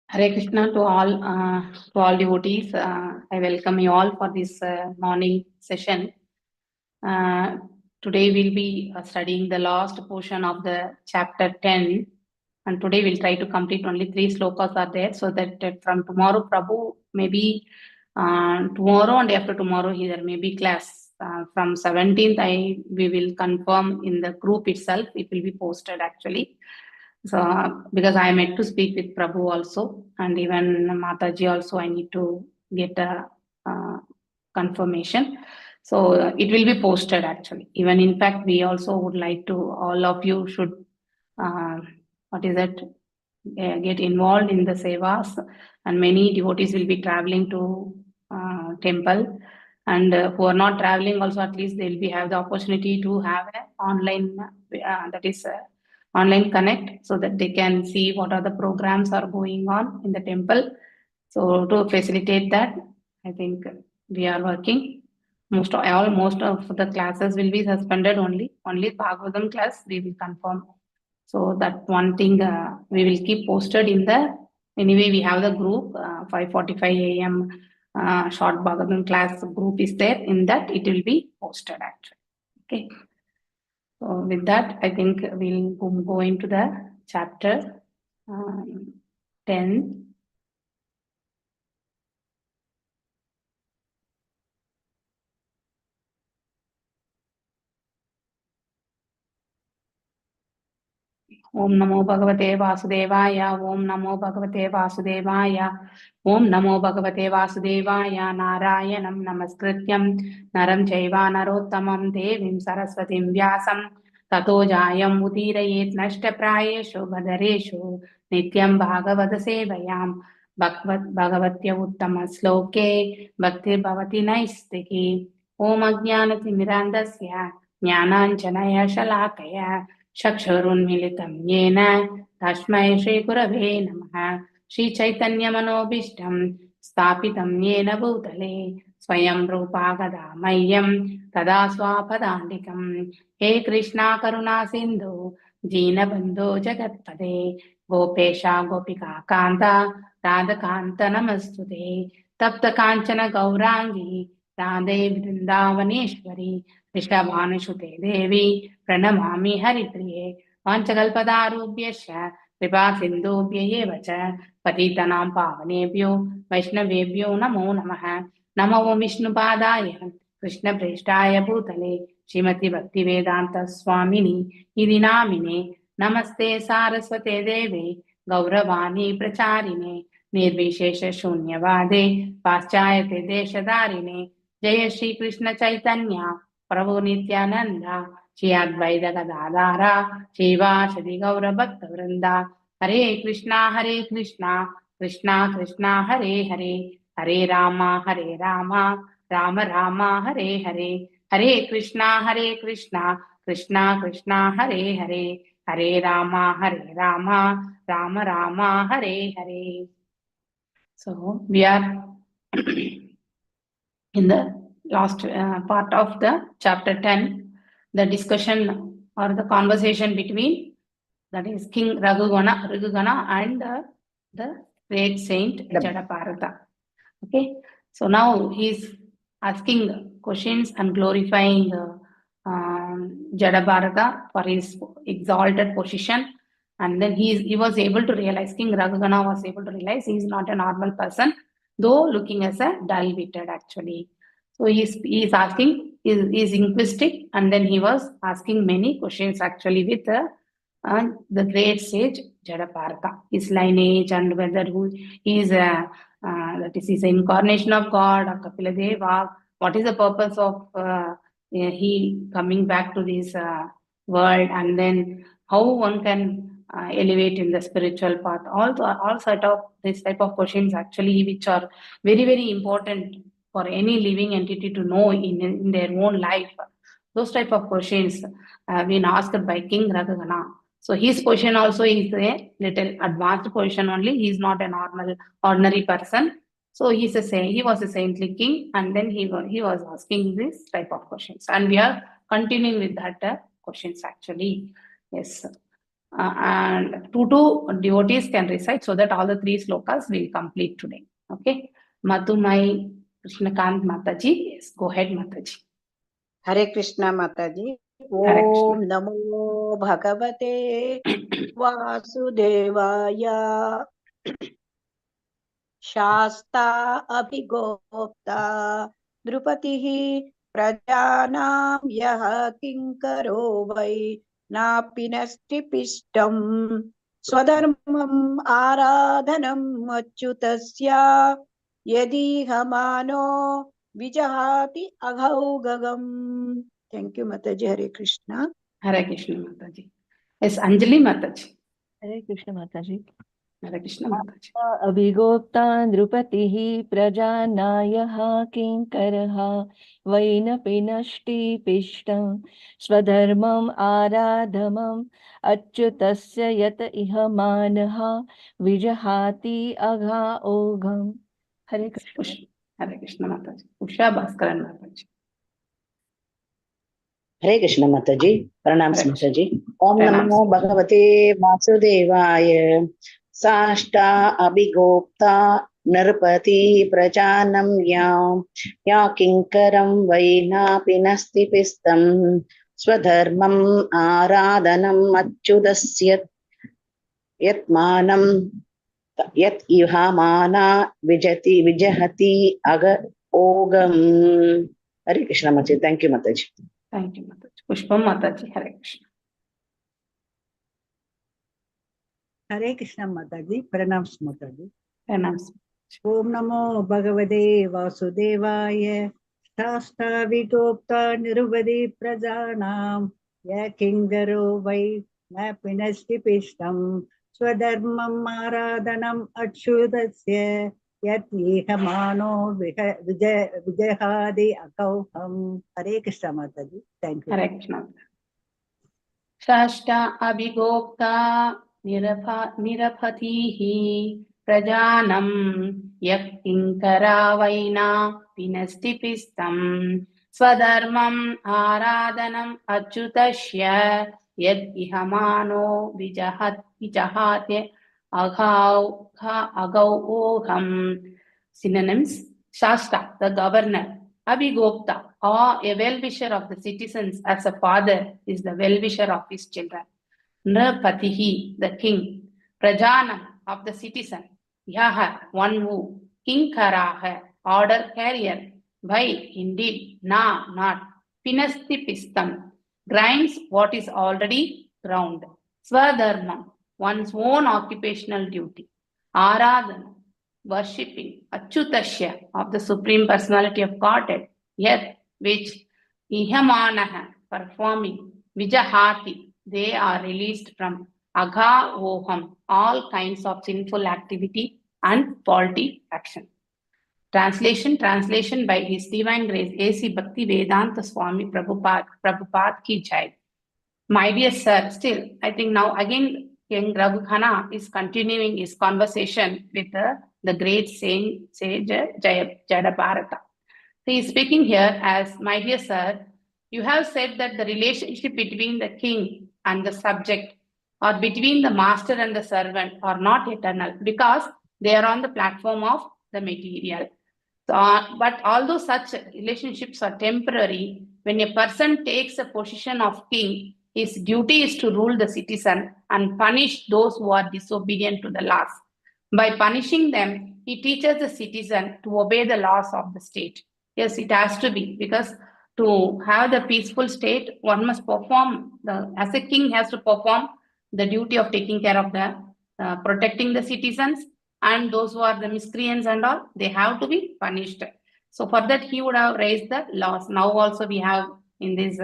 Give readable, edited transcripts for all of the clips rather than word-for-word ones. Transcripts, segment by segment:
Hare Krishna to all devotees. I welcome you all for this morning session. Uh, Today we'll be studying the last portion of the chapter 10, and today we'll try to complete only 3 slokas are there, so that from tomorrow, Prabhu, maybe tomorrow and after tomorrow there may be class. From 17th, we will confirm in the group itself. It will be posted actually. So, because I met to speak with Prabhu also, and even Mataji also, I need to get a confirmation. So it will be posted actually. Even in fact, we also would like to, all of you should, uh, what is it, get involved in the Sevas, and many devotees will be traveling to temple. And who are not traveling also, at least they'll be have the opportunity to have an online, that is online connect, so that they can see what are the programs are going on in the temple. So to facilitate that, I think we are working. Most of the classes will be suspended only. Only Bhagavadam class we will confirm. So that one thing we will keep posted in the. Anyway, we have the group 5:45 a.m. Short Bhagavatam class group is there. In that it will be posted actually. Okay. So with that, I think we'll go into the chapter 10. Om Namo Bhagavate Vasudevaya, Om Namo Bhagavate Vasudevaya, Om Namo Bhagavate Vasudevaya, Narayanam Namaskrityam, Naram Chaiva Narottamam, Devim Saraswatim Vyasam, Tato Jayam Udirayet Nashtaprayeshu Bhadareshu, Nityam Bhagavata Sevayam, Bhagavatya Uttama Sloke, Bhakti Bhavati Naistiki, Om Ajnanati Mirandasya, Jnananjanaya Shalakaya, चक्षुरुन्मीलितं येन तस्मै श्रीगुरवे नमः। श्रीचैतन्यमनोभीष्टं स्थापितं येन भूतले स्वयं रूपा गदा मह्यं तदा स्वापदान्तिकं। हे कृष्णा करुणा सिन्धु दीनबन्धो जगत्पते गोपेशा गोपिका कान्ता राधकान्त नमस्तुते। तप्त काञ्चन गौराङ्गी राधे वृन्दावनेश्वरी ऋषभानुसुते देवी प्रणमामि हरिप्रिये। वाञ्छकल्पतारुभ्यश्च कृपा सिन्धुभ्य एव च पतितनां पावनेभ्यो वैष्णवेभ्यो नमो नमः। नमो विष्णुपादाय कृष्णप्रेष्ठाय भूतले श्रीमति भक्तिवेदान्त स्वामिनि इति नामिने। नमस्ते सारस्वते देवे गौरवाणी प्रचारिणे निर्विशेष शून्यवादे पाश्चात्य देशधारिणे। जय श्री कृष्ण चैतन्य प्रभु नित्यानंद श्री अद्वैत गदाधारा श्रीवासदि गौर भक्त वृंदा। हरे कृष्णा कृष्णा कृष्णा हरे हरे, हरे राम राम राम हरे हरे, हरे कृष्णा कृष्णा कृष्णा हरे हरे, हरे Ram Ram Ram Hare Hare. So we are in the last part of the chapter 10, the discussion or the conversation between, that is, King Raghugana and the great saint Jadaparata. Okay, so now he is asking questions and glorifying Jadaparata for his exalted position. And then he was able to realize, King Raghugana was able to realize he is not a normal person, though looking as a dull-witted actually. So he is asking, is inquisitive, and then he was asking many questions actually with the great sage Jadaparata, his lineage, and whether he is that is his incarnation of God or Kapila Deva. What is the purpose of he coming back to this world, and then how one can elevate in the spiritual path. All sort of this type of questions actually, which are very, very important for any living entity to know in their own life. Those type of questions have been asked by King Raghugana. So his position also is a little advanced position only. He is not a normal, ordinary person. So he was a saintly king, and then he was asking this type of questions, and we are continuing with that questions actually. Yes. and two devotees can recite so that all the three slokas will complete today. Okay. Madhumai Krishnakant Mataji. Yes, go ahead, Mataji. Hare Krishna Mataji. Hare Krishna. Om Namo Bhagavate Vasudevaya. Shasta Abhigopta Drupatihi Prajanam Yaha Kinkaro Vai Napinasti Pishtam Swadharmam Aradhanam Achyutasya Yadi Hamano Vijahati Aghaugagam. Thank you, Mataji. Hare Krishna. Hare Krishna Mataji. Yes, Anjali Mataji. Hare Krishna Mataji. Hare Krishna Mataji. Abhigopta Drupatihi Prajanayaha Kinkaraha Vainapinashti Pishtam Swadharmam Aradhamam Achyutasya Yata Iha Manaha Vijahati Agha Ogam. Hare Krishna. Hare Krishna Mataji. Usha Bhaskaran Mataji. Hare Krishna Mataji. Pranams Hare Krishna. Mataji. Om Pranams. Namo Bhagavate Vasudevaya. Sashta Abhigopta Narpati Prajanam Yam Ya Kinkaram Vaina Pinasti Pistam Swadharmam Aradhanam Achyudasyat Yatmanam Yat Ihamana Vijahati Aga Ogam. Hare Krishna Mataji. Thank you, Mataji. Thank you, Mataji. Pushpam Mataji. Hare Krishna. Hare Krishna Mataji. Pranams Mataji. Pranams. Om Namo Bhagavate Vasudevaya. Shasta Vigopta Nirvadi Prajanam. Ya Kingaro Vai Napinasti Pishtam. Swadharmam Aradhanam Achyudasya. Yat Yehamano Vijahadi Akauham. Hare Krishna Mataji. Thank you. Hare Krishna. Shashta Abhigopta Nirapatihi Prajanam Yakinkara Vaina Pinasti Pistam Swadharmam Aradhanam Achyutasya Yad Ihamano Vijahate Agau Oham. Synonyms: Shasta, the governor; Abhigopta, or a well-wisher of the citizens, as a father is the well-wisher of his children. Nrapatihi, the king; Prajanam, of the citizen; Yaha, one who; Kinkaraha, order carrier; Vai, indeed; Na, not; Pinasti pistam, grinds what is already ground; Swadharmam, one's own occupational duty; Aradhanam, worshipping; Achyutasya, of the Supreme Personality of Godhead; Yet, which; Ihamanaha, performing; Vijahati, they are released from; Agha Oham, all kinds of sinful activity and faulty action. Translation by His Divine Grace A.C. Bhakti Vedanta Swami Prabhupada ki jai. My dear sir, still, I think now again King Raghukana is continuing his conversation with the great sage Jadabharata. He is speaking here as, my dear sir, you have said that the relationship between the king and the subject, or between the master and the servant, are not eternal because they are on the platform of the material. But although such relationships are temporary, when a person takes a position of king, his duty is to rule the citizen and punish those who are disobedient to the laws. By punishing them, he teaches the citizen to obey the laws of the state. Yes, it has to be, because to have the peaceful state, one must perform, as a king has to perform the duty of taking care of the, protecting the citizens, and those who are the miscreants and all, they have to be punished. So for that, he would have raised the laws. Now also we have in this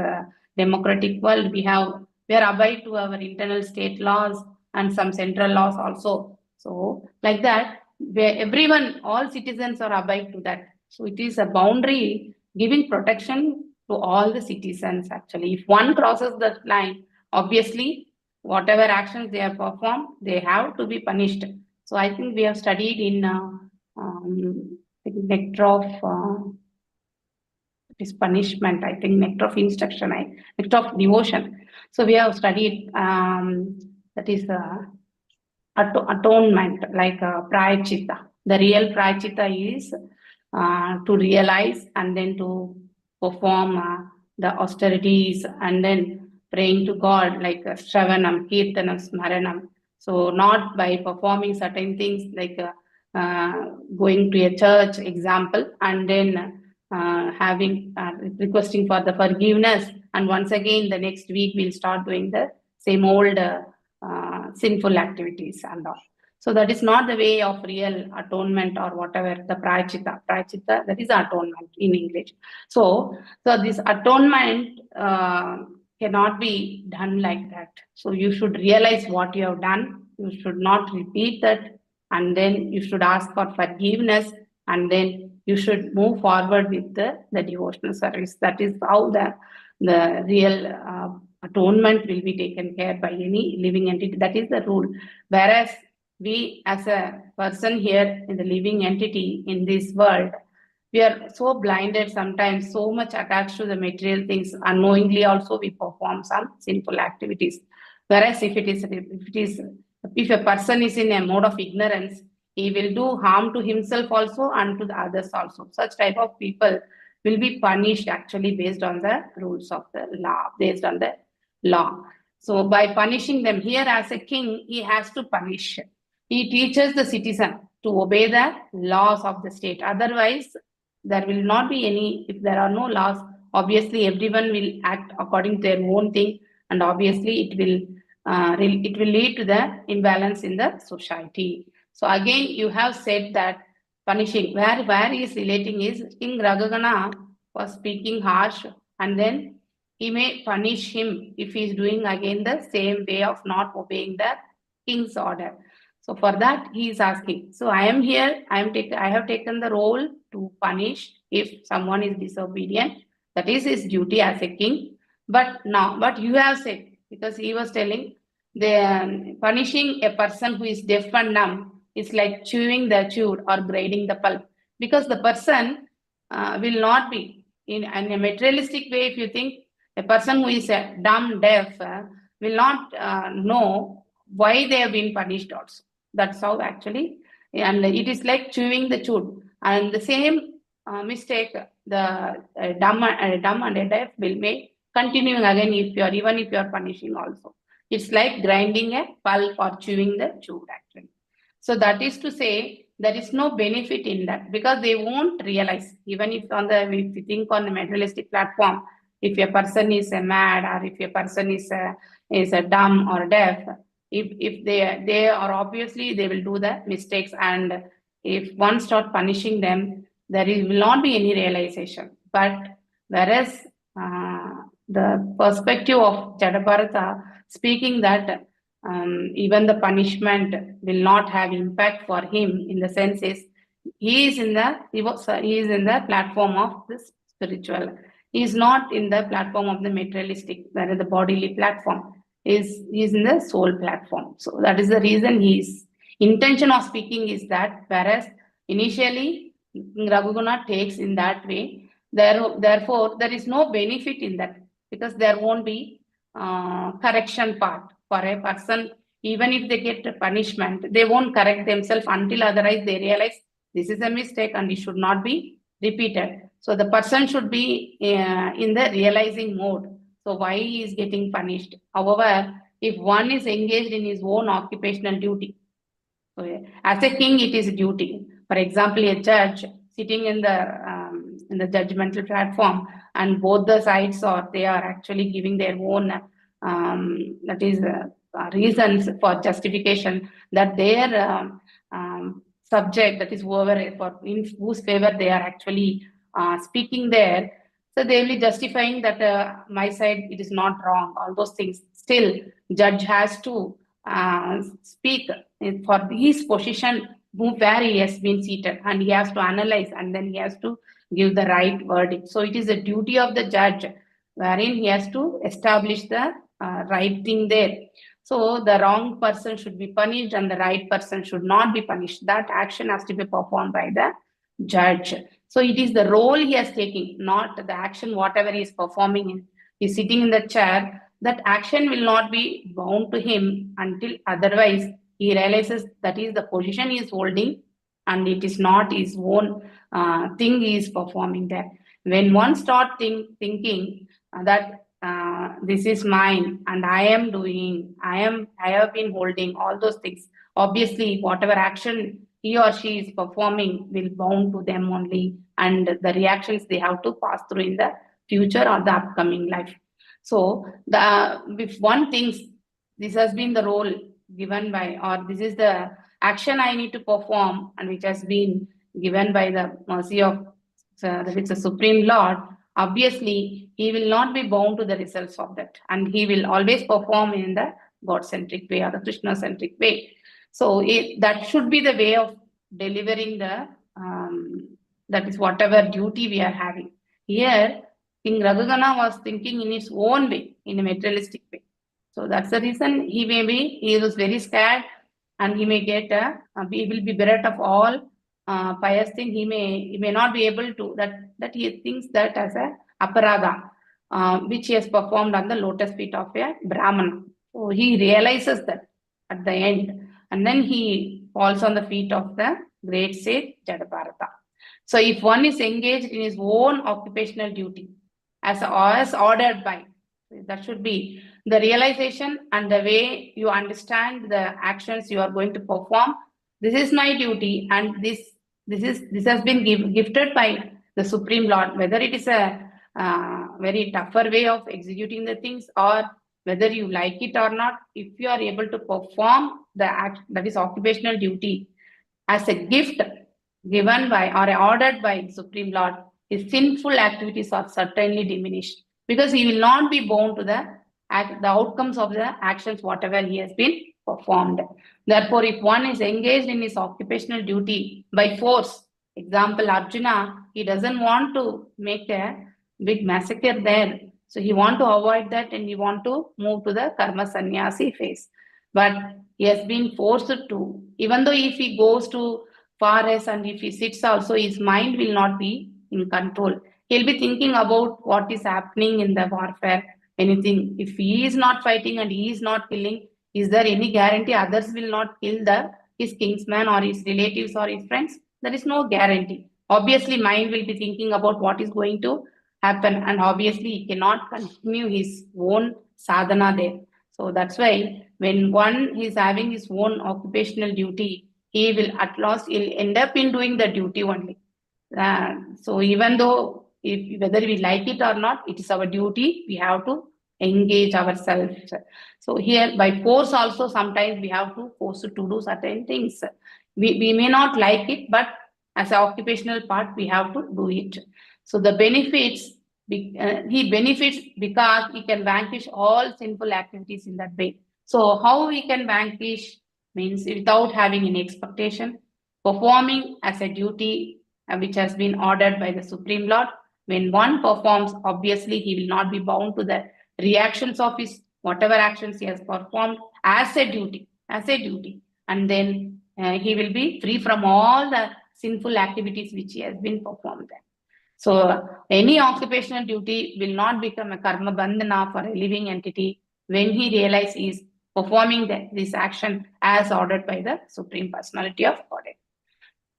democratic world, we are abide to our internal state laws and some central laws also. So like that, where everyone, all citizens are abide to that. So it is a boundary giving protection to all the citizens actually. If one crosses that line, obviously, whatever actions they have performed, they have to be punished. So I think we have studied in nectar of it is punishment. I think nectar of instruction, nectar of devotion. So we have studied that is atonement, like prayachita. The real prayachita is to realize and then to perform the austerities and then praying to God, like Shravanam, Kirtanam, Smaranam. So not by performing certain things like going to a church, example, and then having requesting for the forgiveness, and once again the next week we'll start doing the same old sinful activities and all. So that is not the way of real atonement or whatever, the prayachita. Prayachita, that is atonement in English. So this atonement cannot be done like that. So you should realize what you have done. You should not repeat that, and then you should ask for forgiveness, and then you should move forward with the devotional service. That is how the real atonement will be taken care by any living entity. That is the rule. Whereas we as a person here in the living entity in this world, we are so blinded sometimes, so much attached to the material things. Unknowingly also we perform some sinful activities. Whereas if a person is in a mode of ignorance, he will do harm to himself also and to the others also. Such type of people will be punished actually based on the rules of the law, based on the law. So by punishing them, here as a king, he has to punish. He teaches the citizen to obey the laws of the state. Otherwise, there will not be any, if there are no laws, obviously everyone will act according to their own thing, and obviously it will lead to the imbalance in the society. So again, you have said that punishing, where he is relating is King Raghugana was speaking harsh, and then he may punish him if he is doing again the same way of not obeying the king's order. So for that he is asking. So I am here, I have taken the role to punish if someone is disobedient. That is his duty as a king. But you have said, because he was telling, the punishing a person who is deaf and dumb is like chewing the chewed or grinding the pulp, because the person will not be in a materialistic way. If you think a person who is dumb, deaf will not know why they have been punished also. That's how actually, and it is like chewing the chewed. And the same mistake the dumb and a deaf will make continuing again even if you are punishing also. It's like grinding a pulp or chewing the chewed actually. So that is to say, there is no benefit in that, because they won't realize. Even if you think on the materialistic platform, if a person is mad, or if a person is a dumb or deaf, if they are, obviously they will do the mistakes, and if one start punishing them, there will not be any realization. But whereas the perspective of Jadabharata speaking that even the punishment will not have impact for him, in the sense is he is in the platform of the spiritual. He is not in the platform of the materialistic, whereas the bodily platform is in the soul platform. So that is the reason his intention of speaking is that, whereas initially Raghugana takes in that way, therefore there is no benefit in that, because there won't be correction part for a person. Even if they get punishment, they won't correct themselves until otherwise they realize this is a mistake and it should not be repeated. So the person should be in the realizing mode. So why he is getting punished? However, if one is engaged in his own occupational duty, so as a king, it is duty. For example, a judge sitting in the judgmental platform, and both the sides they are actually giving their own reasons for justification that their subject, that is in whose favor they are actually speaking there. So they will be justifying that my side, it is not wrong, all those things. Still, judge has to speak for his position where he has been seated, and he has to analyze, and then he has to give the right verdict. So it is a duty of the judge, wherein he has to establish the right thing there. So the wrong person should be punished and the right person should not be punished. That action has to be performed by the judge. So it is the role he has taken, not the action, whatever he is performing in. He is sitting in the chair. that action will not be bound to him until otherwise he realizes that is the position he is holding and it is not his own thing he is performing there. When one starts thinking that this is mine and I am doing, I have been holding all those things, obviously whatever action he or she is performing will bound to them only, and the reactions they have to pass through in the future or the upcoming life. So if one thinks this has been the role given by, or this is the action I need to perform and which has been given by the mercy of the Supreme Lord, obviously he will not be bound to the results of that, and he will always perform in the God-centric way or the Krishna-centric way. So that should be the way of delivering the that is whatever duty we are having. Here, King Raghugana was thinking in his own way, in a materialistic way. So that's the reason he was very scared, and he may get he will be bereft of all pious thing. He may not be able to, that he thinks that as a aparadha, which he has performed on the lotus feet of a Brahmana. So he realizes that at the end, and then he falls on the feet of the great sage Jadabharata. So if one is engaged in his own occupational duty as ordered by, that should be the realization and the way you understand the actions you are going to perform. This is my duty, and this has been gifted by the Supreme Lord. Whether it is a very tougher way of executing the things, or whether you like it or not, if you are able to perform the act, that is occupational duty, as a gift given by or ordered by Supreme Lord, his sinful activities are certainly diminished, because he will not be bound to the outcomes of the actions whatever he has been performed. Therefore, if one is engaged in his occupational duty by force, example Arjuna, he doesn't want to make a big massacre there, so he want to avoid that and he want to move to the karma sannyasi phase. But he has been forced to, even though if he goes to forest and if he sits also, his mind will not be in control. He'll be thinking about what is happening in the warfare, anything. If he is not fighting and he is not killing, is there any guarantee others will not kill his kinsman or his relatives or his friends? There is no guarantee. Obviously, mind will be thinking about what is going to happen, and obviously he cannot continue his own sadhana there. So that's why when one is having his own occupational duty, he will at last he'll end up in doing the duty only. So even though whether we like it or not, it is our duty. We have to engage ourselves. So here by force also sometimes we have to force to do certain things. We may not like it, but as an occupational part, we have to do it. So the benefits, he benefits because he can vanquish all sinful activities in that way. So how we can vanquish means without having any expectation, performing as a duty which has been ordered by the Supreme Lord. When one performs, obviously he will not be bound to the reactions of his whatever actions he has performed as a duty, and then he will be free from all the sinful activities which he has been performed there. So any occupational duty will not become a karma bandhana for a living entity when he realizes he is performing this action as ordered by the Supreme Personality of Godhead.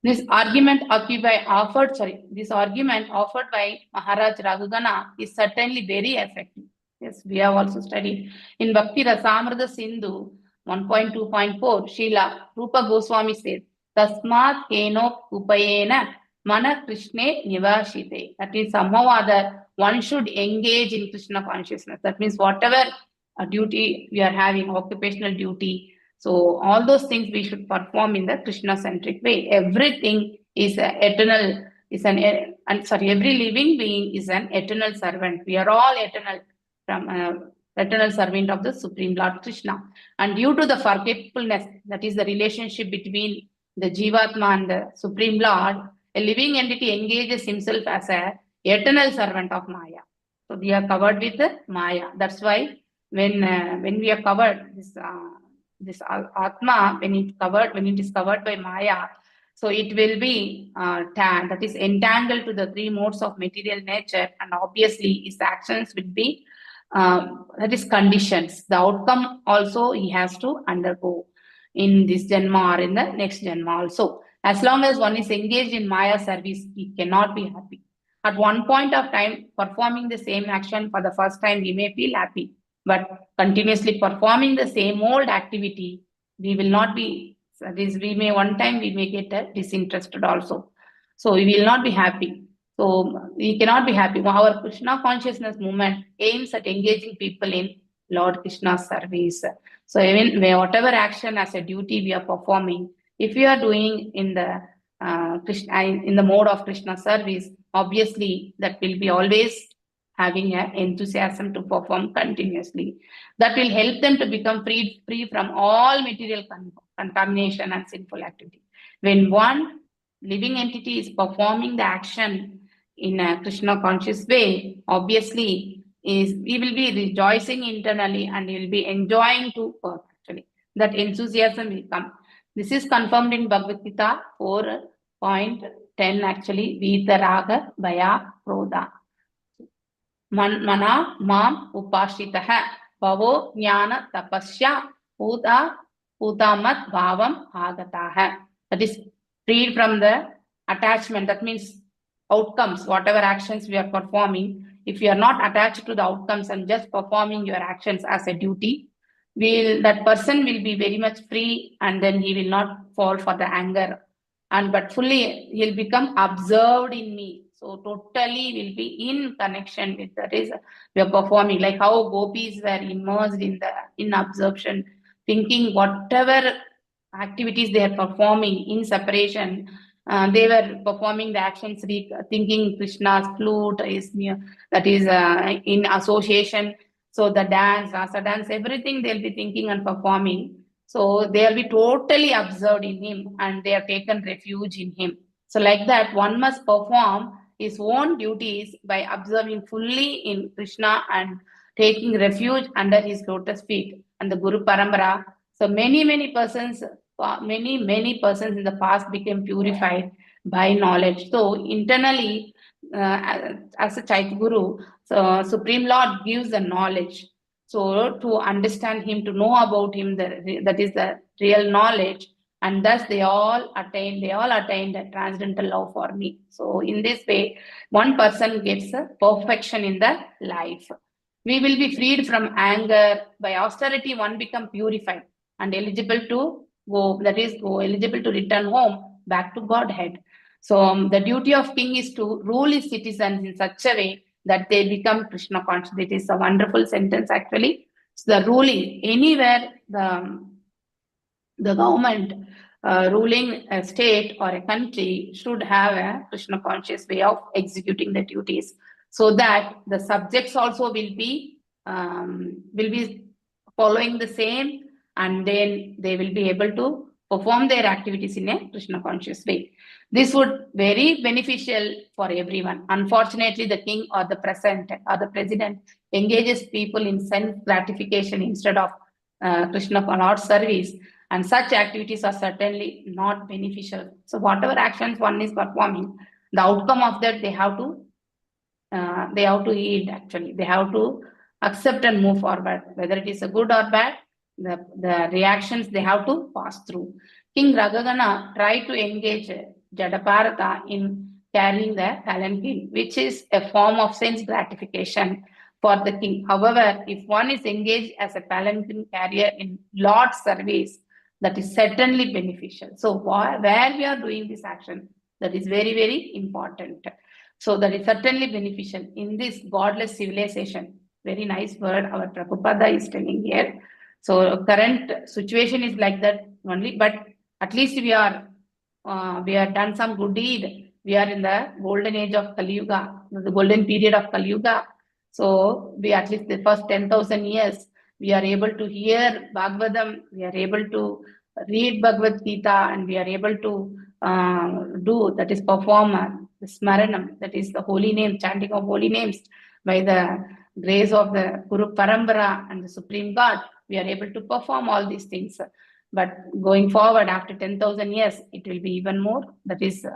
This argument offered by Maharaj Raghugana is certainly very effective. Yes, we have also studied. In Bhakti Rasamrita Sindhu 1.2.4, Srila Rupa Goswami says, Tasmat Keno Upayena Mana Krishne Nivashite. That means somehow or other one should engage in Krishna consciousness. That means whatever duty we are having, occupational duty, so all those things we should perform in the Krishna-centric way. Everything is eternal, every living being is an eternal servant. We are all eternal, from eternal servant of the Supreme Lord Krishna. And due to the forgetfulness, that is the relationship between the Jivatma and the Supreme Lord, a living entity engages himself as an eternal servant of Maya. So we are covered with Maya. That's why when we are covered, this Atma, when it is covered by Maya, so it will be that is entangled to the three modes of material nature, and obviously his actions will be that is conditions. The outcome also he has to undergo in this Janma or in the next Janma also. As long as one is engaged in Maya service, he cannot be happy. At one point of time, performing the same action for the first time, we may feel happy, but continuously performing the same old activity, we will not be, we may get disinterested also. So we will not be happy. So we cannot be happy. Our Krishna consciousness movement aims at engaging people in Lord Krishna's service. So even whatever action as a duty we are performing, if we are doing in the in the mode of Krishna service, obviously that will be always having an enthusiasm to perform continuously. That will help them to become free from all material contamination and sinful activity. When one living entity is performing the action in a Krishna conscious way, obviously we will be rejoicing internally and we will be enjoying to work actually. That enthusiasm will come. This is confirmed in Bhagavad Gita 4.10 actually. Vita Raga Bhaya Krodha. Mana Mam Upashitaha Bhavo Jnana Tapasya Putamat Bhavam Agataha. That is freed from the attachment. That means outcomes, whatever actions we are performing. If you are not attached to the outcomes and just performing your actions as a duty, that person will be very much free, and then he will not fall for the anger, but fully he'll become absorbed in me. So totally will be in connection with that is we are performing, like how gopis were immersed in absorption, thinking whatever activities they are performing in separation. They were performing the actions thinking Krishna's flute is that is in association. So the dance, rasa dance, everything they'll be thinking and performing. So they'll be totally absorbed in him and they have taken refuge in him. So like that, one must perform his own duties by observing fully in Krishna and taking refuge under his lotus feet and the Guru Parambara. So many persons in the past became purified by knowledge. So internally, as a Chaitya Guru, so Supreme Lord gives the knowledge. So to understand him, to know about him, that is the real knowledge, and thus they all attained a transcendental love for me. So in this way, one person gets a perfection in the life. We will be freed from anger. By austerity, one become purified and eligible to eligible to return home back to Godhead. So the duty of king is to rule his citizens in such a way that they become Krishna conscious. It is a wonderful sentence actually. So the ruling anywhere, the government ruling a state or a country should have a Krishna conscious way of executing the duties, so that the subjects also will be following the same, and then they will be able to perform their activities in a Krishna conscious way. This would be very beneficial for everyone. Unfortunately, the king or the president engages people in sense gratification instead of Krishna Lord service, and such activities are certainly not beneficial. So whatever actions one is performing, the outcome of that they have to yield actually. They have to accept and move forward, whether it is a good or bad. The reactions they have to pass through. King Ragagana tried to engage Jadaparata in carrying the palanquin, which is a form of sense gratification for the king. However, if one is engaged as a palanquin carrier in Lord's service, that is certainly beneficial. So where we are doing this action, that is very, very important. So that is certainly beneficial in this godless civilization. Very nice word our Prabhupada is telling here. So current situation is like that only, but at least we have done some good deed. We are in the golden age of Kali Yuga, the golden period of Kali Yuga. So we, at least the first 10,000 years, we are able to hear Bhagavadam, we are able to read Bhagavad Gita, and we are able to perform the Smaranam, that is the holy name, chanting of holy names. By the grace of the Guru Parambara and the Supreme God, we are able to perform all these things. But going forward, after 10,000 years, it will be even more. That is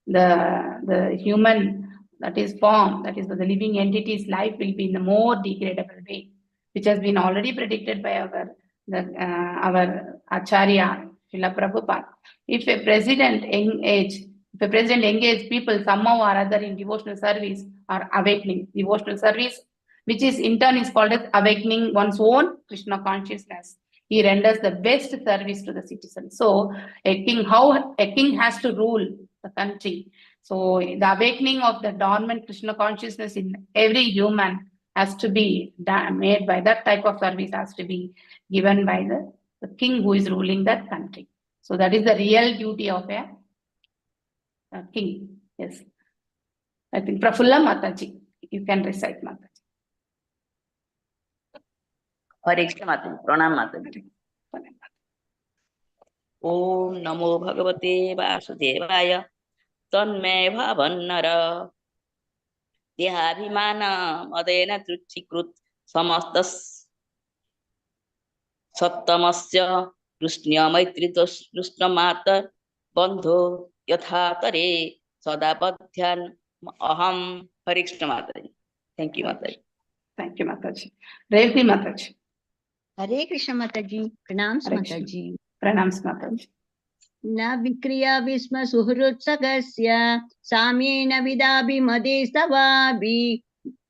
the human that is form, that is the living entity's life will be in the more degradable way, which has been already predicted by our Acharya, Srila Prabhupada. If a president engage people somehow or other in devotional service or awakening, devotional service, which is in turn is called as awakening one's own Krishna consciousness, he renders the best service to the citizen. So a king has to rule the country. So the awakening of the dormant Krishna consciousness in every human has to be made by that type of service, has to be given by the king who is ruling that country. So that is the real duty of a king. Yes. I think Prafulla Mataji, you can recite Mataji. Hare Krishna Mataji, Pranam Mataji. Om Namo Bhagavate Vasudevaya Tanme Bhavannara Dehabhimana Madena Truchikrut Samastas Sattamasya Krishna Maitritos Krishna Mata Bandho Yathatare Sadabadhyan Aham. Hare Krishna Mataji. Thank you, Mataji. Thank you, Mataji. Revati Mataji. Hare Krishna Mataji, Pranams Hare Krishna. Mataji. Pranams Mataji. Na vikriya visma suhrutsakasya samyena vidabhi made savabi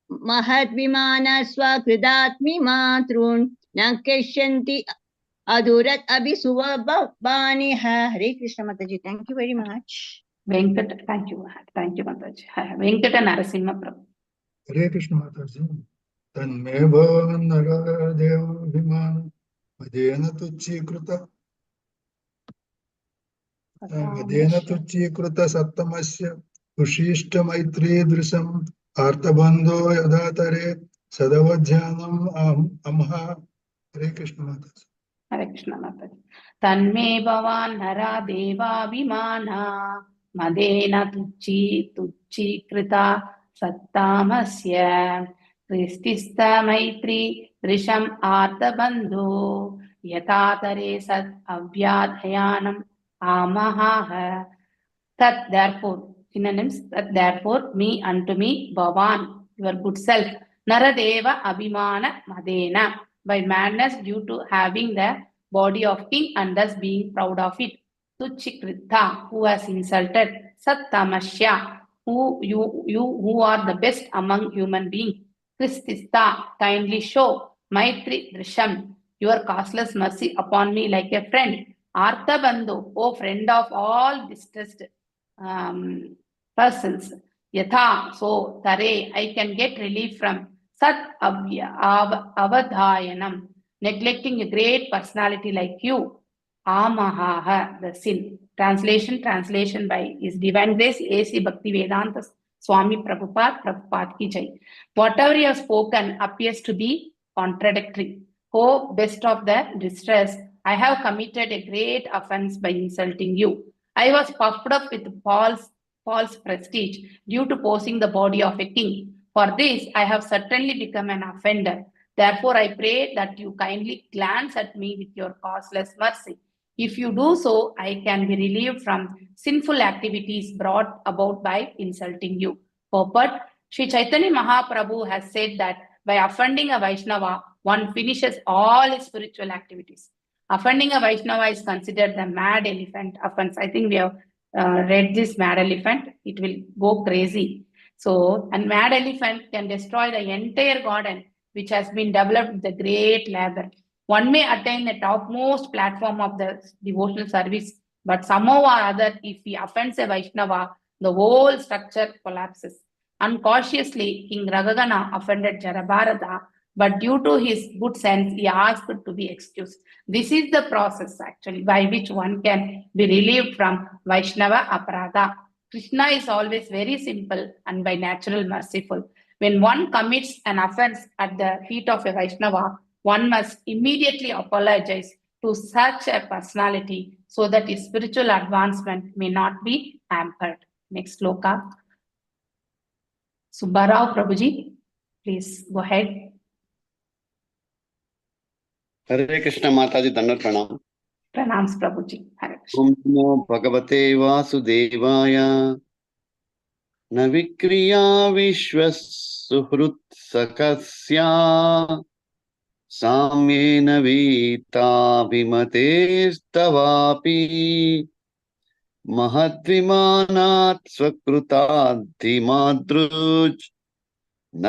mahad vimana swakridatmi matrun nankeshanti adurat abhisuvabhani. Hare Krishna Mataji. Thank you very much. Venkata, thank you. Thank you, Mataji. Venkata Narasimha Prabhu. Hare Krishna Mataji. Tanme bhavannara devabhimana madena tuchikruta sattamasya ushishta maitri drisam artabandho yadhatare sadavadhyanam amha. Hare Krishna Mataji. Hare Krishna Mataji. Tanme bhavan hara deva vimana madena tuchi krita sattamasya kristista maitri drisham artabandho yatatare sad avyadhayanam amaha. That therefore, synonyms, that therefore me unto me bhavan, your good self, naradeva abhimana madena, by madness due to having the body of king and thus being proud of it. Tuchikrita, who has insulted. Sattamasya, who are the best among human beings. Kristista, kindly show. Maitri drisham, your causeless mercy upon me like a friend. Artabandhu, O friend of all distressed persons. Yatha, so tare, I can get relief from Sat avadhayanam, neglecting a great personality like you. Amahaha, the sin. Translation by His Divine Grace, A.C. Bhaktivedanta Swami Prabhupada ki jai. Whatever you have spoken appears to be contradictory. Oh, best of the distress, I have committed a great offense by insulting you. I was puffed up with false prestige due to posing the body of a king. For this, I have certainly become an offender. Therefore, I pray that you kindly glance at me with your causeless mercy. If you do so, I can be relieved from sinful activities brought about by insulting you. Purport: Sri Chaitanya Mahaprabhu has said that by offending a Vaishnava, one finishes all his spiritual activities. Offending a Vaishnava is considered the mad elephant offense. I think we have read this mad elephant. It will go crazy. So, and mad elephant can destroy the entire garden, which has been developed with a great labor. One may attain the topmost platform of the devotional service, but somehow or other, if he offends a Vaishnava, the whole structure collapses. Uncautiously, King Ragagana offended Jarabharata, but due to his good sense, he asked to be excused. This is the process actually by which one can be relieved from Vaishnava aparadha. Krishna is always very simple and by natural merciful. When one commits an offense at the feet of a Vaishnava, one must immediately apologize to such a personality so that his spiritual advancement may not be hampered. Next sloka. Subbarao Prabhuji, please go ahead. Hare Krishna Mataji, Dandavat Pranam. Pranams Prabhuji. Hare Krishna. Om Namo Bhagavate Vasudevaya न विक्रिया विश्वसुहृत्सखस्या साम्येन वीताभिमतेस्तवापि महद्विमानात् स्वकृताद्धिमादृज् न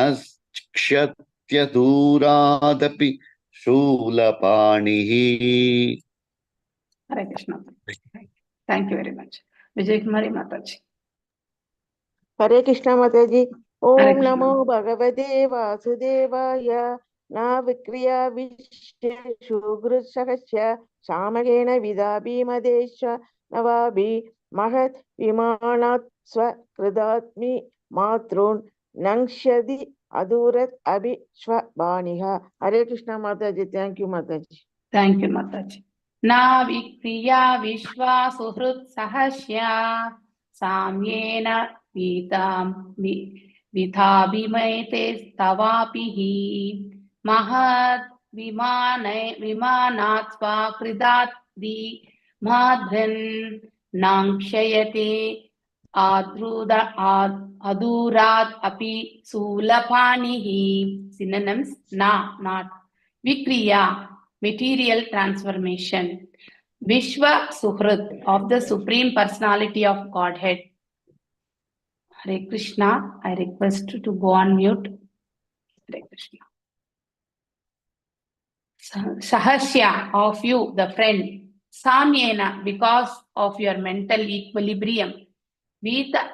क्षत्यदूरादपि शूलपाणिः. Hare Krishna. Thank you very much. Vijay Kumari Mataji. हरे कृष्ण माताजी. Hare ओम Krishna. नमो भगवते वासुदेवाय. न विक्रिया विश्वेषु गृत्सहस्य सामगेन विदाभिमदेश नवाभि महत् विमानात् स्वकृदात्मि मातॄन् नङ्क्ष्यति अदूरत् अभि स्वबाणिः. हरे कृष्ण माताजी. थैंक यू माताजी. Thank you, Mataji. Na vikriya vishwa suhrut sahasya samyena vithabhimaite stavapihi mahat vimanat svakridat di madhan nankshayate adurat api sulapanihi. Synonyms: na, not. Vikriya, material transformation. Vishwa Suhrit, of the Supreme Personality of Godhead. Hare Krishna, I request to go on mute. Hare Krishna. Sahasya, of you, the friend. Samyena, because of your mental equilibrium. Vita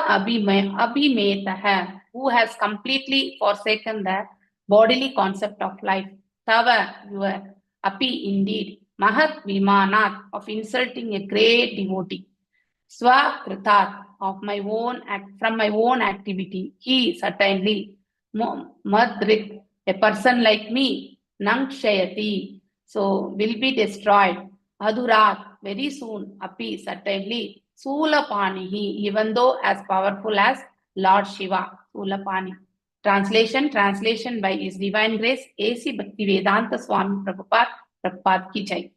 abhimetaha, who has completely forsaken the bodily concept of life. Tava, your api, indeed. Mahat vimanat, of insulting a great devotee. Swa kritat, of my own from my own activity. He certainly. Madrik, a person like me. Nankshayati, so will be destroyed. Adurat, very soon. Api, certainly. Sulapanihi, even though as powerful as Lord Shiva. Sulapani. Translation by His Divine Grace, A.C. Bhaktivedanta Swami Prabhupada ki jai.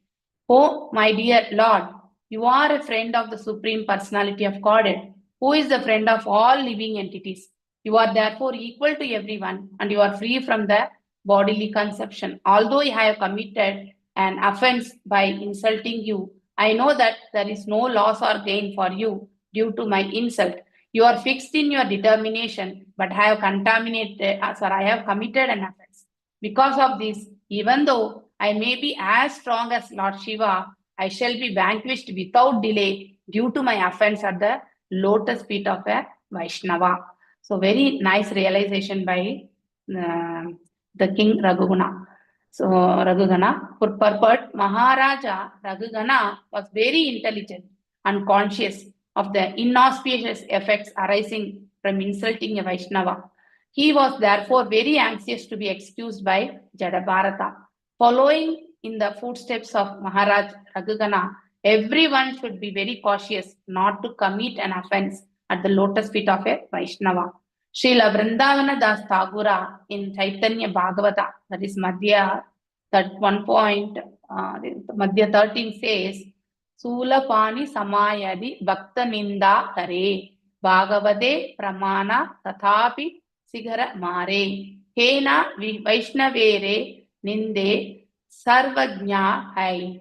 Oh, my dear Lord, you are a friend of the Supreme Personality of Godhead, who is the friend of all living entities. You are therefore equal to everyone, and you are free from the bodily conception. Although I have committed an offense by insulting you, I know that there is no loss or gain for you due to my insult. You are fixed in your determination, but I have committed an offense. Because of this, even though I may be as strong as Lord Shiva, I shall be vanquished without delay due to my offense at the lotus feet of a Vaishnava. So very nice realization by the King Raghugana. So Raghugana, purport, Maharaja Raghugana was very intelligent and conscious of the inauspicious effects arising from insulting a Vaishnava. He was therefore very anxious to be excused by Jadabharata. Following in the footsteps of Maharaj Raghugana, everyone should be very cautious not to commit an offense at the lotus feet of a Vaishnava. Srila Vrindavana Das Thagura in Chaitanya Bhagavata, that is Madhya, that one point, Madhya 13 says, Sulapani Samayadi Bhakta Ninda Kare Bhagavade Pramana Tathapi Sigara Mare Hena Vaishnavere Ninde Sarvajna Hai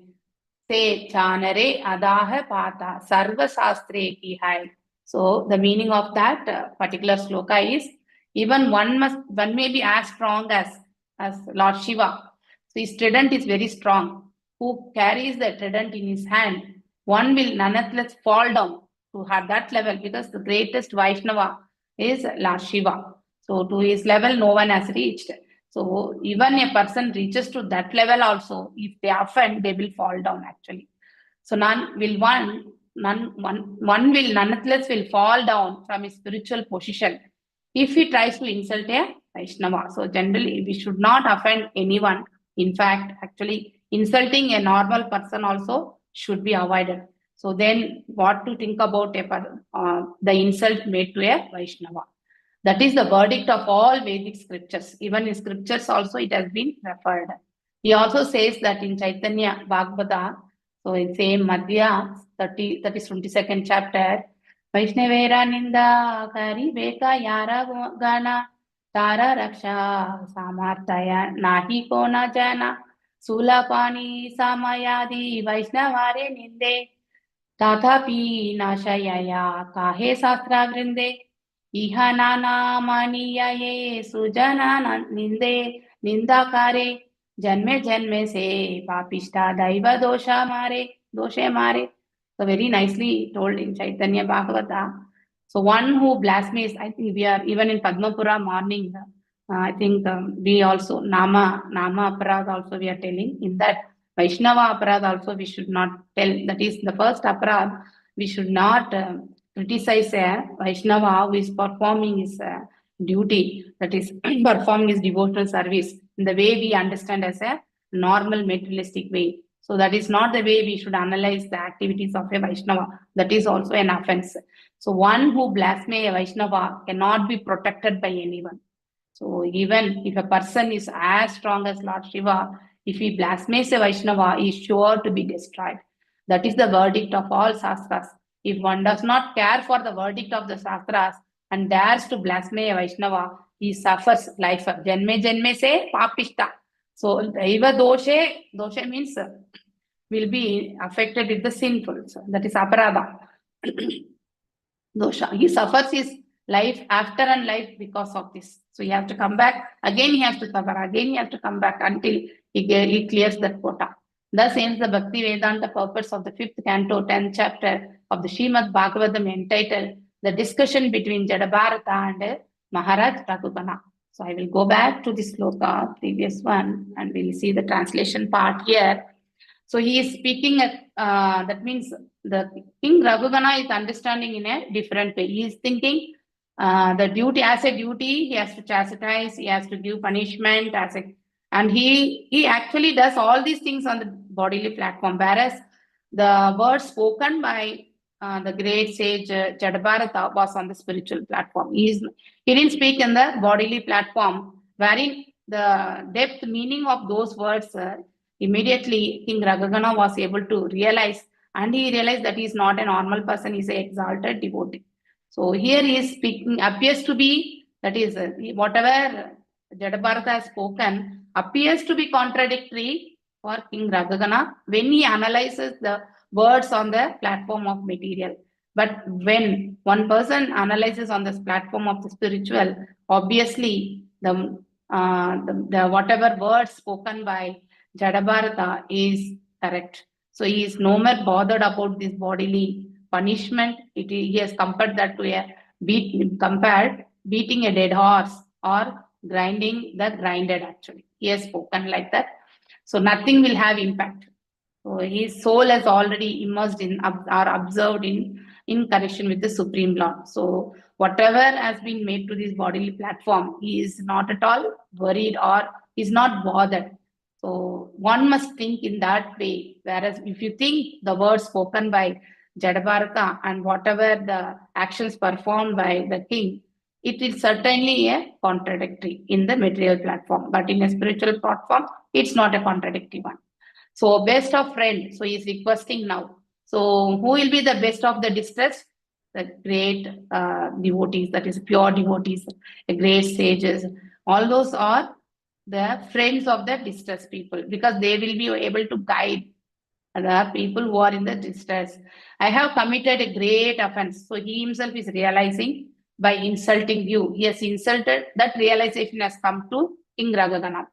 Se Chanare Adaha Pata Sarva Sastre Ki Hai. So the meaning of that particular sloka is, even one may be as strong as Lord Shiva. So his trident is very strong. Who carries the trident in his hand, one will nonetheless fall down to have that level, because the greatest Vaishnava is Lord Shiva. So to his level, no one has reached. So even a person reaches to that level also, if they offend, they will fall down actually. So one will nonetheless will fall down from his spiritual position if he tries to insult a Vaishnava. So generally, we should not offend anyone. In fact, actually, insulting a normal person also should be avoided. So then what to think about the insult made to a Vaishnava? That is the verdict of all Vedic scriptures. Even in scriptures also it has been referred. He also says that in Chaitanya Bhagavata, so in same Madhya 30, that is 22nd chapter, Vaishnavera Ninda Kari Beka Yara Gana Tara Raksha Samartaya Nahi Kona Jana Sulapani Samayadi Vaishnavare Ninde Tathapi Nashayaya Kahe Sastra Vrinde Iha Nana Maniyaye Sujana Ninde Nindakare Janme Janme Se Papishta Daiva Dosha Mare Doshe Mare. So very nicely told in Chaitanya Bhagavata. So one who blasphemes, I think we are even in Padmapura morning. I think we also Nama Aparad also we are telling in that Vaishnava Aparad also we should not tell. That is the first Aparad. We should not criticize a Vaishnava who is performing his duty. That is performing his devotional service in the way we understand as a normal materialistic way. So that is not the way we should analyze the activities of a Vaishnava. That is also an offense. So one who blasphemes a Vaishnava cannot be protected by anyone. So even if a person is as strong as Lord Shiva, if he blasphemes a Vaishnava, he is sure to be destroyed. That is the verdict of all Shastras. If one does not care for the verdict of the Shastras and dares to blaspheme a Vaishnava, he suffers life. Janme janme se papishta. So Daiva doshe means will be affected with the sinful. So that is aparada. Dosha. He suffers his life after and life because of this. So he has to come back. Again he has to suffer. Again he has to come back until he clears that quota. Thus ends the Bhakti Vedanta purpose of the 5th canto, 10th chapter of the Srimad Bhagavatam entitled The Discussion Between Jadabharata and Maharaj Raghugana. So I will go back to the sloka, previous one, and we will see the translation part here. So he is speaking, that means the King Raghugana is understanding in a different way. He is thinking the duty as a duty, he has to chastise, he has to give punishment as a, and he actually does all these things on the bodily platform, whereas the words spoken by the great sage Jadabharata was on the spiritual platform. He didn't speak in the bodily platform, wherein the depth meaning of those words immediately King Raghugana was able to realize, and he realized that he is not a normal person, he is an exalted devotee. So here he is speaking, appears to be, that is, whatever Jadabharata has spoken appears to be contradictory for King Raghugana when he analyzes the words on the platform of material. But when one person analyzes on this platform of the spiritual, obviously the whatever words spoken by Jadabharata is correct. So he is no more bothered about this bodily punishment. He has compared that to a beating a dead horse or grinding the grinded actually. He has spoken like that. So nothing will have impact. So his soul has already immersed in or observed in connection with the Supreme Lord. So whatever has been made to this bodily platform, he is not at all worried or is not bothered. So one must think in that way. Whereas if you think the words spoken by Jadabharata and whatever the actions performed by the king, it is certainly a contradictory in the material platform. But in a spiritual platform, it's not a contradictory one. So best of friend. So he is requesting now. So who will be the best of the distressed? The great devotees, that is pure devotees, the great sages. All those are the friends of the distressed people because they will be able to guide the people who are in the distress. I have committed a great offense. So he himself is realizing by insulting you. He has insulted, that realization has come to King Raghugana.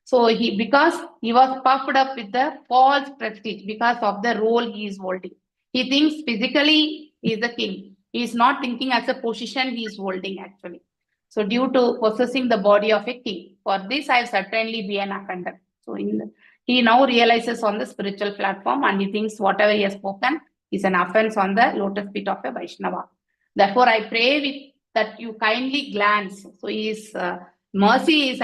So because he was puffed up with the false prestige because of the role he is holding. He thinks physically he is the king. He is not thinking as a position he is holding actually. So due to possessing the body of a king, for this I have certainly been an offender. So he now realizes on the spiritual platform and he thinks whatever he has spoken is an offense on the lotus feet of a Vaishnava. Therefore, I pray that you kindly glance. So his mercy is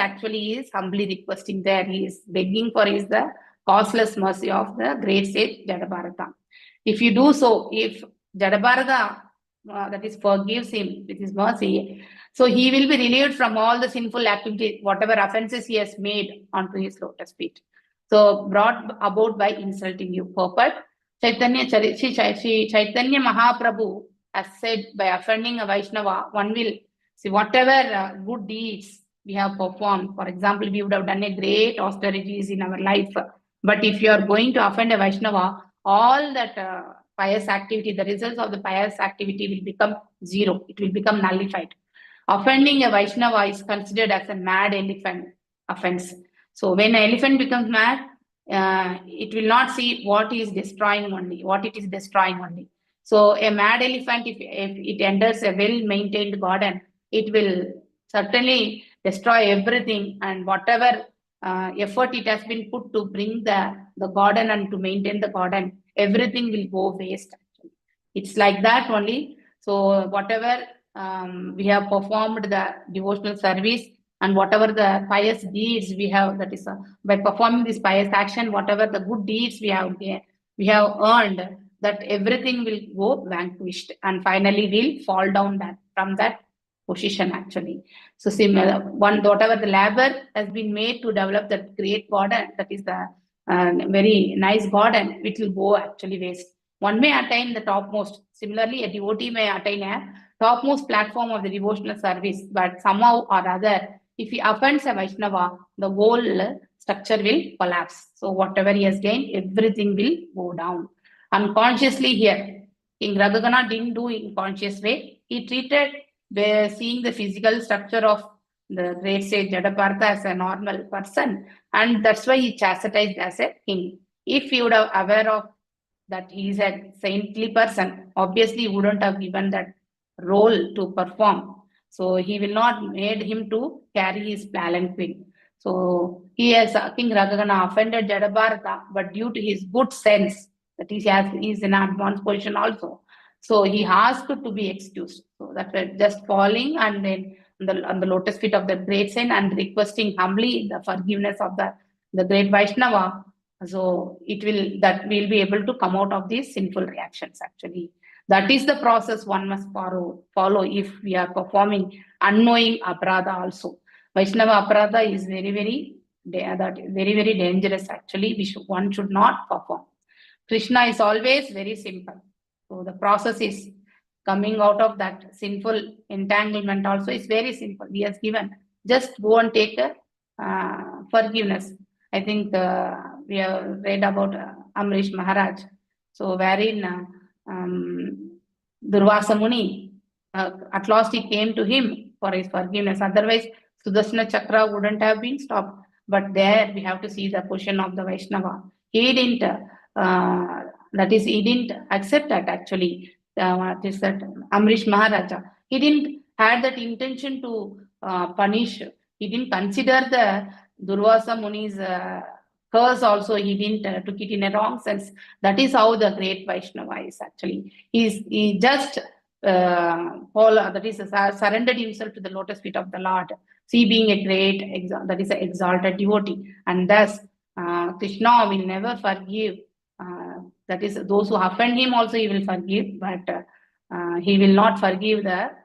humbly requesting there. He is begging for the causeless mercy of the great sage Jadabharata. If you do so, if Jadabharata that is forgives him with his mercy, so he will be relieved from all the sinful activities, whatever offenses he has made onto his lotus feet. So brought about by insulting you. Purport. Chaitanya Mahaprabhu as said, by offending a Vaishnava, one will see whatever good deeds we have performed. For example, we would have done a great austerities in our life. But if you are going to offend a Vaishnava, all that pious activity, the results of the pious activity will become zero. It will become nullified. Offending a Vaishnava is considered as a mad elephant offense. So when an elephant becomes mad, it will not see what is destroying only, what it is destroying only. So a mad elephant, if it enters a well-maintained garden, it will certainly destroy everything, and whatever effort it has been put to bring the garden and to maintain the garden, everything will go waste. Actually, it's like that only. So whatever we have performed the devotional service and whatever the pious deeds we have, that is by performing this pious action, whatever the good deeds we have earned, that everything will go vanquished and finally will fall down from that position actually. So similar whatever the labor has been made to develop that great garden, that is the very nice garden, it will go actually waste. One may attain the topmost. Similarly, a devotee may attain a topmost platform of the devotional service, but somehow or other, if he offends a Vaishnava, the whole structure will collapse. So whatever he has gained, everything will go down. Unconsciously here, King Radhagana didn't do in conscious way. He treated seeing the physical structure of the great sage Jadapartha as a normal person, and that's why he chastised as a king. If he would have aware of that he is a saintly person, obviously he wouldn't have given that role to perform. So he will not made him to carry his palanquin. So he has King Radhagana offended Jadapartha, but due to his good sense that he is in advanced position also, so he asked to be excused. So that was just falling and then on the lotus feet of the great saint and requesting humbly the forgiveness of the great Vaishnava. So that will be able to come out of these sinful reactions actually. That is the process one must follow if we are performing unknowing aparadha also. Vaishnava aparadha is very, very dangerous actually. One should not perform. Krishna is always very simple. So the process is coming out of that sinful entanglement also is very simple. He has given, just go and take forgiveness. I think we have read about Amrish Maharaj. So wherein Durvasa Muni, at last he came to him for his forgiveness. Otherwise, Sudarsana Chakra wouldn't have been stopped. But there we have to see the position of the Vaishnava. He didn't accept that actually. What is that? Amrish Maharaja. He didn't had that intention to punish. He didn't consider the Durvasa Muni's curse also. He didn't took it in a wrong sense. That is how the great Vaishnava is actually. He just surrendered himself to the lotus feet of the Lord. See, being a great, that is an exalted devotee, and thus Krishna will never forgive. That is, those who offend him also he will forgive, but he will not forgive that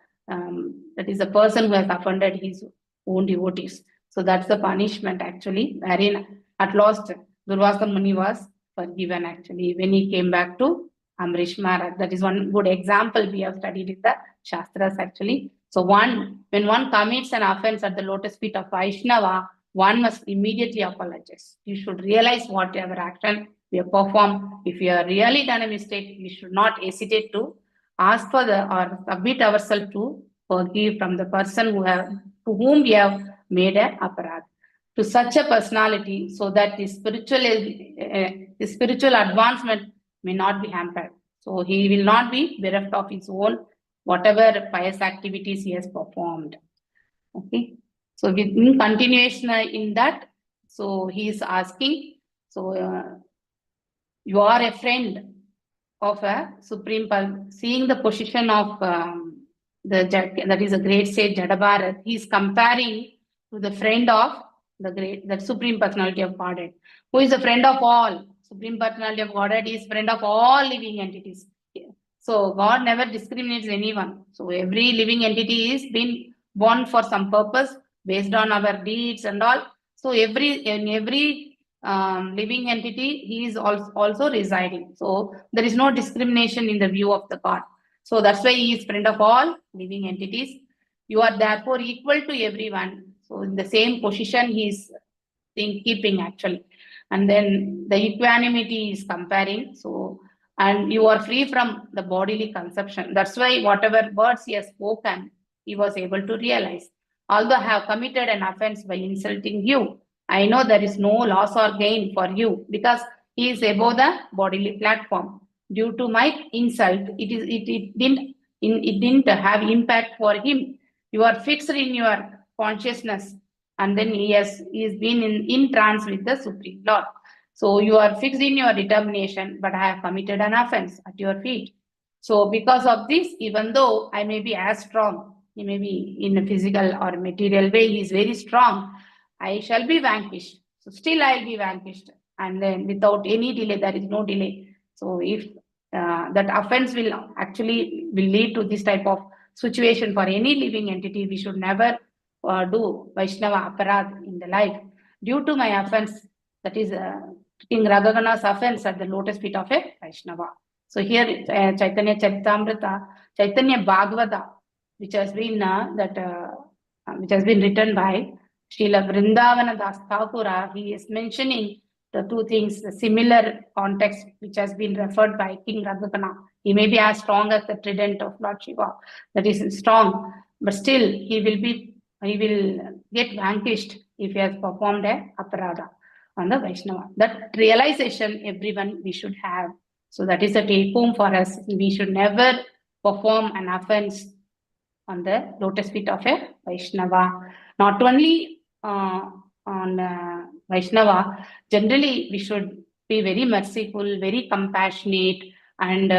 is the person who has offended his own devotees. So that's the punishment actually, wherein at last Durvasa Muni was forgiven actually when he came back to Amrish Maharaj. That is one good example we have studied in the Shastras actually. So when one commits an offense at the lotus feet of Vaishnava, one must immediately apologize. You should realize whatever action we have performed. If you have really done a mistake, we should not hesitate to ask for or submit ourselves to forgive from the person to whom we have made an aparadh. To such a personality, so that the spiritual advancement may not be hampered. So he will not be bereft of his own whatever pious activities he has performed. Okay. So in continuation in that, so he is asking, so you are a friend of a supreme person, seeing the position of that is a great sage Jadabharat, he is comparing to the friend of the Supreme Personality of Godhead, who is the friend of all. Supreme Personality of Godhead is friend of all living entities. So God never discriminates anyone. So every living entity is been born for some purpose based on our deeds and all. So in every living entity, he is also residing. So there is no discrimination in the view of the God. So that's why he is friend of all living entities. You are therefore equal to everyone. So in the same position he is keeping actually. And then the equanimity is comparing. So, and you are free from the bodily conception. That's why whatever words he has spoken, he was able to realize. Although I have committed an offense by insulting you, I know there is no loss or gain for you because he is above the bodily platform. Due to my insult, it didn't have impact for him. You are fixed in your consciousness, and then he has been in trance with the Supreme Lord. So you are fixed in your determination, but I have committed an offense at your feet. So because of this, even though I may be as strong, he may be in a physical or material way, he is very strong, I shall be vanquished. So still I will be vanquished. And then without any delay, there is no delay. So if that offense will lead to this type of situation for any living entity, we should never do Vaishnava aparad in the life. Due to my offense, that is King Radhagana's offense at the lotus feet of a Vaishnava. So here Chaitanya Charitamrita, Chaitanya Bhagavada, which has been written by Srila Vrindavana Das Thakura, he is mentioning the two things, the similar context which has been referred by King Radhagana. He may be as strong as the trident of Lord Shiva, that is strong, but still he will get vanquished if he has performed a aparada on the Vaishnava. That realization everyone we should have. So that is a take home for us. We should never perform an offense on the lotus feet of a Vaishnava. Not only on Vaishnava, generally we should be very merciful, very compassionate, and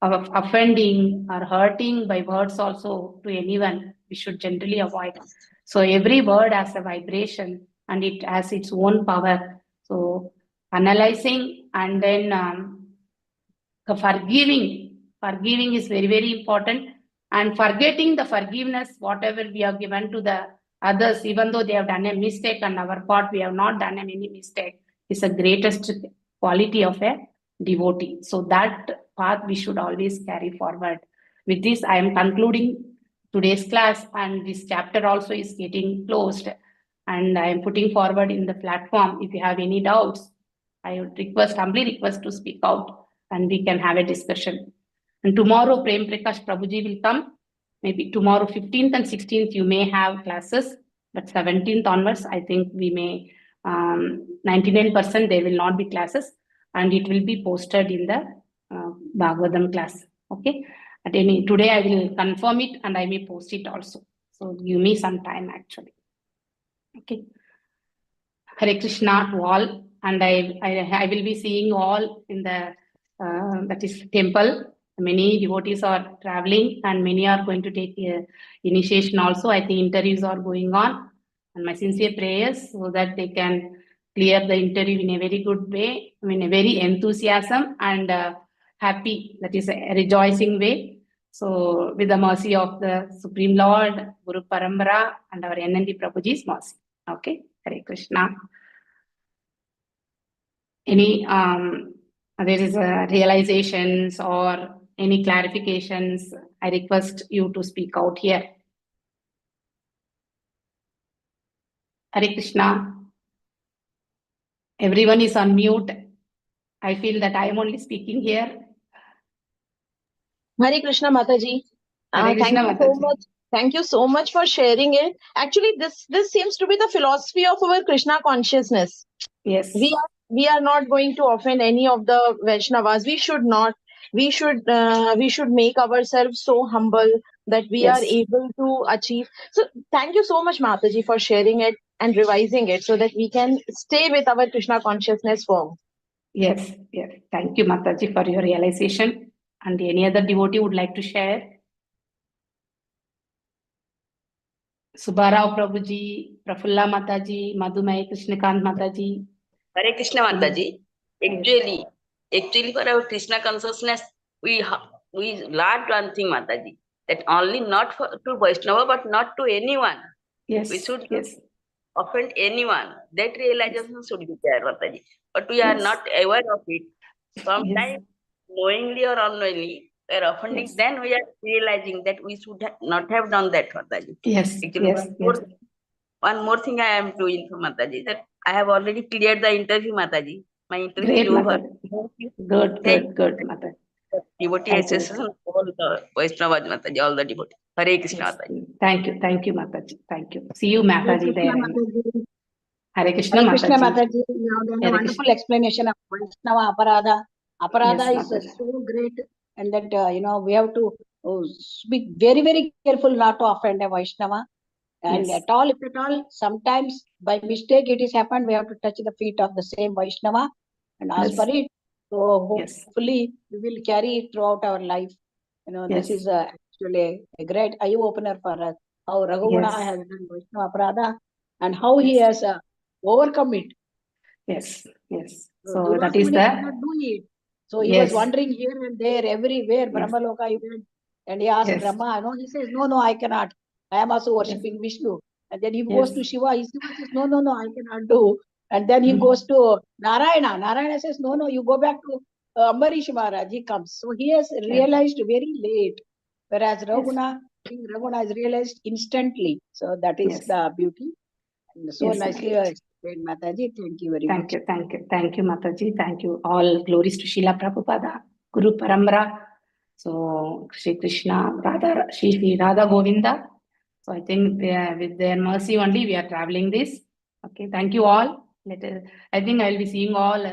offending or hurting by words also to anyone, we should generally avoid. So every word has a vibration and it has its own power. So analyzing and then forgiving is very, very important. And forgetting the forgiveness, whatever we have given to the others, even though they have done a mistake on our part, we have not done any mistake, is the greatest quality of a devotee. So that path we should always carry forward. With this, I am concluding today's class, and this chapter also is getting closed. And I am putting forward in the platform. If you have any doubts, I would humbly request to speak out and we can have a discussion. And tomorrow, Prem Prakash Prabhuji will come. Maybe tomorrow, 15th and 16th, you may have classes, but 17th onwards, I think we may, 99% there will not be classes, and it will be posted in the Bhagavadam class. Okay. Today I will confirm it and I may post it also. So give me some time actually. Okay. Hare Krishna to all, and I will be seeing you all in the that is temple. Many devotees are traveling and many are going to take initiation also. I think interviews are going on, and my sincere prayers so that they can clear the interview in a very good way, I mean a very enthusiasm and happy, that is a rejoicing way. So with the mercy of the Supreme Lord, Guru Parambara and our NND Prabhuji's mercy. Okay, Hare Krishna. Any there is realizations or any clarifications, I request you to speak out here. Hare Krishna. Everyone is on mute. I feel that I am only speaking here. Hare Krishna Mataji. Hare Krishna, Thank you so much. Thank you so much for sharing it. Actually, this seems to be the philosophy of our Krishna consciousness. Yes. We are not going to offend any of the Vaishnavas. We should not. We should make ourselves so humble that we are able to achieve. So thank you so much, Mataji, for sharing it and revising it so that we can stay with our Krishna consciousness firm. Yes, yes. Thank you, Mataji, for your realization. And any other devotee would like to share? Subbarao Prabhuji, Prafulla Mataji, Madhumai Krishnakant Mataji. Hare Krishna Mataji. Actually, for our Krishna consciousness, we learned one thing, Mataji, that only not to Vaishnava, but not to anyone. Yes. We should not offend anyone. That realization should be there, Mataji. But we are not aware of it. Sometimes, knowingly or unknowingly, we are offending, Yes. then we are realizing that we should not have done that, Mataji. Yes, Actually, yes, one more thing I am to inform Mataji, that I have already cleared the interview, Mataji. My interview Great, is over. Mataji. Good, Mataji. Devotee Thank you. association, all the Vaishnavas, Mataji, all the devotees. Hare Krishna, Yes. Mataji. Thank you, Mataji. Thank you. See you, Hare Mataji, Krishna, there. Mataji. Hare Krishna, Hare Krishna, Mataji. Mataji. You have done a Hare wonderful Krishna. explanation of Vaishnava Aparadha. Aparadha Yes, is Mataji. so great, and that we have to be very, very careful not to offend a Vaishnava. And Yes. at all, if at all, sometimes by mistake it is happened, we have to touch the feet of the same Vaishnava and ask Yes. for it. So Yes. hopefully we will carry it throughout our life. This Yes. is actually a great eye opener for us. How Raghuguna Yes. has done Vaishnava Aparadha and how he Yes. has overcome it. Yes. So So that is Durasmuni could the not do it. So he was yes. wandering here and there, everywhere. Yes. Brahmaloka he went, and he asked Yes. Brahma. No, he says, no, I cannot. I am also Yes. worshipping Vishnu. And then he goes Yes. to Shiva. Shiva says, no, I cannot do. And then he goes to Narayana. Narayana says, no, you go back to Ambarish Maharaj. He comes. So he has realized very late. Whereas Raghuna, King Raghuna has realized instantly. So that is Yes. the beauty. And so Yes, nicely Mataji. explained, Mataji. Thank you very much. Thank you, Mataji. Thank you. All glories to Srila Prabhupada, Guru Parambara. So, Shri Krishna, Radha, Shri Radha Govinda. So, I think with their mercy only we are traveling this. Okay, thank you all. I think I will be seeing all.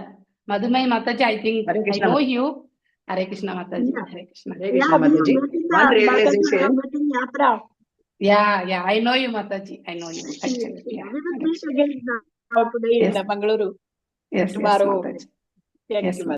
Madhumai Mataji, I think Hare I Krishna, know you. Hare Krishna, Mataji. Yeah. Hare Krishna. Hare Yeah, Krishna, we are Mataji. making One the realization. Yatra. Yeah, I know you, Mataji. I know you, actually. We Yeah. will meet again today in Yes. Mangalore Yes, tomorrow. Mataji. Thank Yes, you, Mataji.